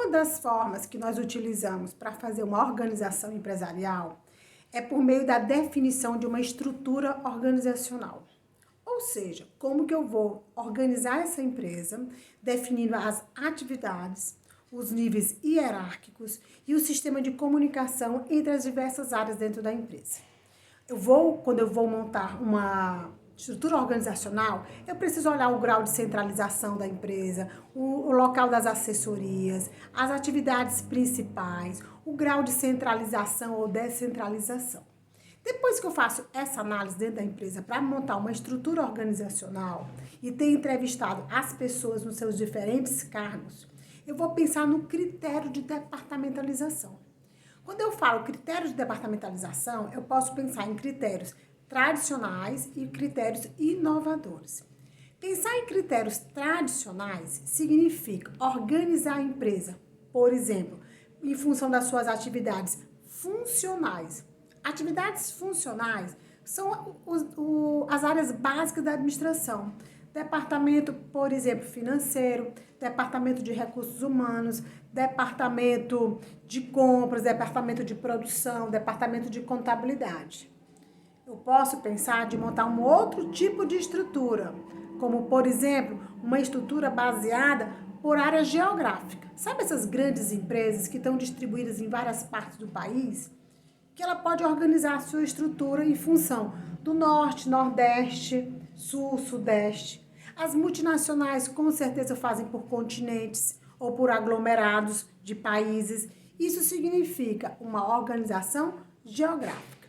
Uma das formas que nós utilizamos para fazer uma organização empresarial é por meio da definição de uma estrutura organizacional. Ou seja, como que eu vou organizar essa empresa, definindo as atividades, os níveis hierárquicos e o sistema de comunicação entre as diversas áreas dentro da empresa. Quando eu vou montar uma estrutura organizacional, eu preciso olhar o grau de centralização da empresa, o local das assessorias, as atividades principais, o grau de centralização ou descentralização. Depois que eu faço essa análise dentro da empresa para montar uma estrutura organizacional e ter entrevistado as pessoas nos seus diferentes cargos, eu vou pensar no critério de departamentalização. Quando eu falo critério de departamentalização, eu posso pensar em critérios tradicionais e critérios inovadores. Pensar em critérios tradicionais significa organizar a empresa, por exemplo, em função das suas atividades funcionais. Atividades funcionais são as áreas básicas da administração. Departamento, por exemplo, financeiro, departamento de recursos humanos, departamento de compras, departamento de produção, departamento de contabilidade. Eu posso pensar de montar um outro tipo de estrutura, como, por exemplo, uma estrutura baseada por área geográfica. Sabe essas grandes empresas que estão distribuídas em várias partes do país? Que ela pode organizar a sua estrutura em função do norte, nordeste, sul, sudeste. As multinacionais com certeza fazem por continentes ou por aglomerados de países. Isso significa uma organização geográfica.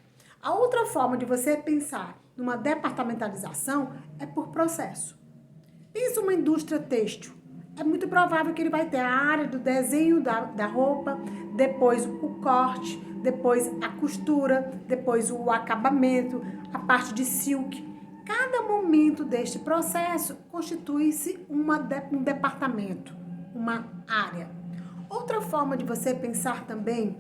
A outra forma de você pensar numa departamentalização é por processo. Pensa uma indústria têxtil. É muito provável que ele vai ter a área do desenho da roupa, depois o corte, depois a costura, depois o acabamento, a parte de silk. Cada momento deste processo constitui-se um departamento, uma área. Outra forma de você pensar também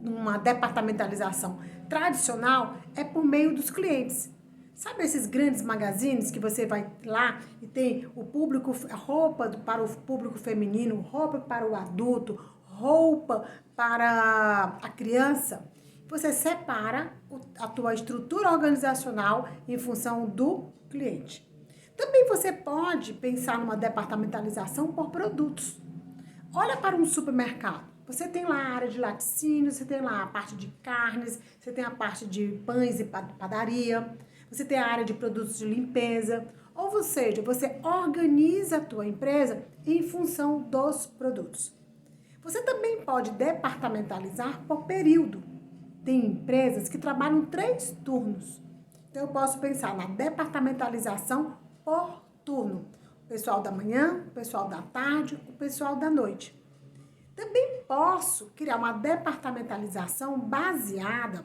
numa departamentalização tradicional é por meio dos clientes. Sabe esses grandes magazines que você vai lá e tem o público, roupa para o público feminino, roupa para o adulto, roupa para a criança? Você separa a tua estrutura organizacional em função do cliente. Também você pode pensar numa departamentalização por produtos. Olha para um supermercado. Você tem lá a área de laticínios, você tem lá a parte de carnes, você tem a parte de pães e padaria, você tem a área de produtos de limpeza, ou seja, você organiza a tua empresa em função dos produtos. Você também pode departamentalizar por período. Tem empresas que trabalham 3 turnos. Então, eu posso pensar na departamentalização por turno. O pessoal da manhã, o pessoal da tarde, o pessoal da noite. Também posso criar uma departamentalização baseada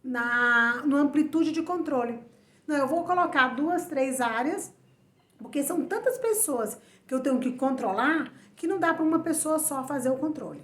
na amplitude de controle. Não, eu vou colocar 2, 3 áreas, porque são tantas pessoas que eu tenho que controlar que não dá para uma pessoa só fazer o controle.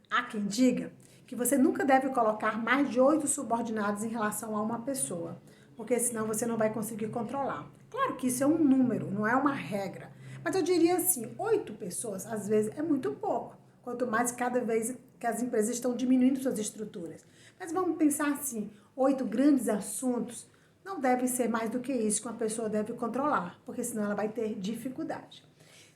Há quem diga que você nunca deve colocar mais de 8 subordinados em relação a uma pessoa, porque senão você não vai conseguir controlar. Claro que isso é um número, não é uma regra. Mas eu diria assim, 8 pessoas, às vezes, é muito pouco. Quanto mais cada vez que as empresas estão diminuindo suas estruturas. Mas vamos pensar assim, 8 grandes assuntos não devem ser mais do que isso que uma pessoa deve controlar, porque senão ela vai ter dificuldade.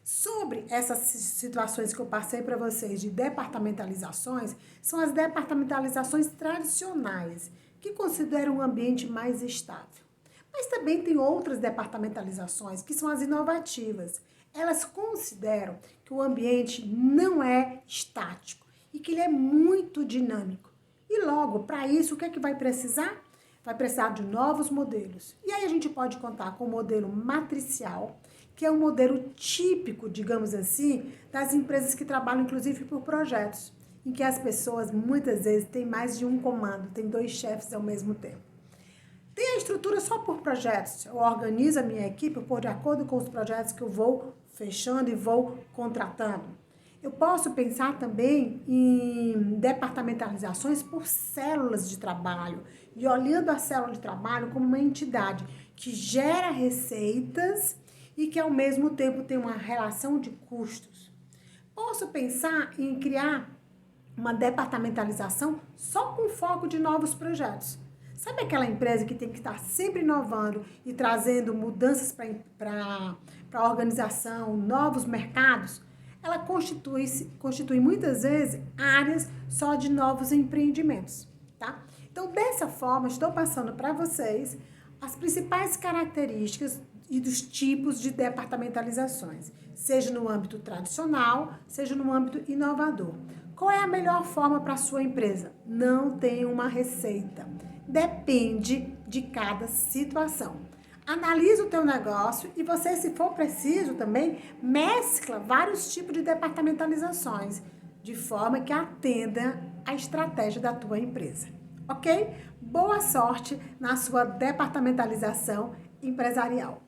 Sobre essas situações que eu passei para vocês de departamentalizações, são as departamentalizações tradicionais, que consideram um ambiente mais estável. Mas também tem outras departamentalizações, que são as inovativas. Elas consideram que o ambiente não é estático e que ele é muito dinâmico. E logo, para isso, o que é que vai precisar? Vai precisar de novos modelos. E aí a gente pode contar com o modelo matricial, que é um modelo típico, digamos assim, das empresas que trabalham inclusive por projetos, em que as pessoas muitas vezes têm mais de um comando, tem 2 chefes ao mesmo tempo. Tem a estrutura só por projetos. Eu organizo a minha equipe de acordo com os projetos que eu vou fechando e vou contratando. Eu posso pensar também em departamentalizações por células de trabalho e olhando a célula de trabalho como uma entidade que gera receitas e que ao mesmo tempo tem uma relação de custos. Posso pensar em criar uma departamentalização só com foco de novos projetos. Sabe aquela empresa que tem que estar sempre inovando e trazendo mudanças para a organização, novos mercados? Ela constitui muitas vezes áreas só de novos empreendimentos, tá? Então, dessa forma, estou passando para vocês as principais características e dos tipos de departamentalizações, seja no âmbito tradicional, seja no âmbito inovador. Qual é a melhor forma para a sua empresa? Não tem uma receita. Depende de cada situação. Analisa o teu negócio e você, se for preciso também, mescla vários tipos de departamentalizações, de forma que atenda à estratégia da tua empresa. Ok? Boa sorte na sua departamentalização empresarial.